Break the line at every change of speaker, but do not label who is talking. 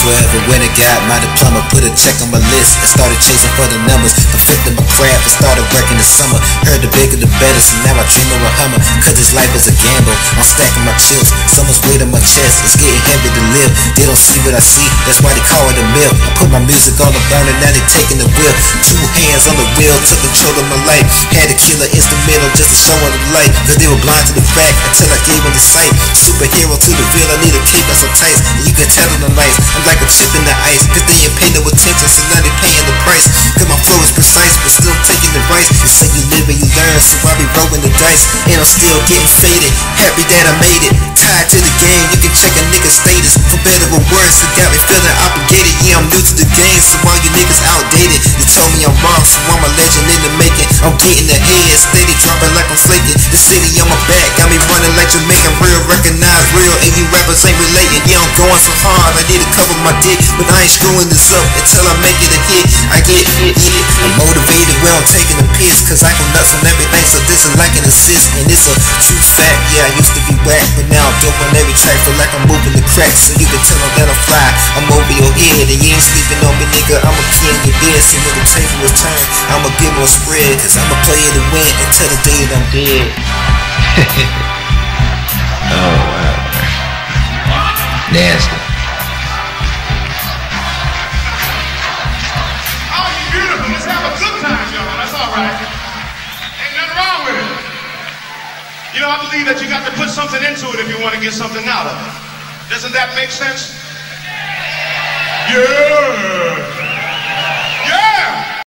12 and when I got my diploma, put a check on my list and started chasing for the numbers. Perfecting my craft and started working the summer. Heard the bigger the better, so now I dream of a Hummer. Cause this life is a gamble, I'm stacking my chips. So much weight on my chest, it's getting heavy to live. They don't see what I see, that's why they call it a mill. I put my music on the burner, now they taking the wheel. 2 hands on the wheel, took control of my life. Had to kill an instrumental just to show them the light. Cause they were blind to the fact until I gave them the sight. Superhero to the real, I need a cape and some tights. And you can tell them the lights, I'm like a chip in the ice. Cause they ain't pay no attention, so now they paying the price. Cause my flow is precise, but still taking the rights. You say you live and you learn, so I be rolling the dice. And I'm still getting faded, happy that I made it. Tied to the game, you can check a nigga's status. For better or worse, it got me feeling obligated. Yeah, I'm new to the game, so all you niggas outdated. You told me I'm wrong, so I'm a legend in the making. I'm getting ahead, steady dropping like I'm flaking. The city on my back, got me running like Jamaican. Real, recognize real, and you rappers ain't relating. Yeah, I'm going so hard, I need to cover my dick. But I ain't screwing this up until I make it a hit. I get hit. I'm motivated, well I'm taking a piss. Cause I go nuts on everything, so this is like an assist. And it's a true fact, yeah, I used to be whack, but now I'm dope on every track. Feel like I'm moving the cracks, so you can tell them that I'm fly. I'm over your head, and you ain't sleeping on me, nigga. I'ma kill your bed, so when the table is turned, I'ma give them a spread. Cause I'ma play it to win until the day that I'm dead.
Oh wow. Nasty.
Oh, you beautiful. Let's have a good time, y'all. That's all right. Ain't nothing wrong with it. You know, I believe that you got to put something into it if you want to get something out of it. Doesn't that make sense? Yeah.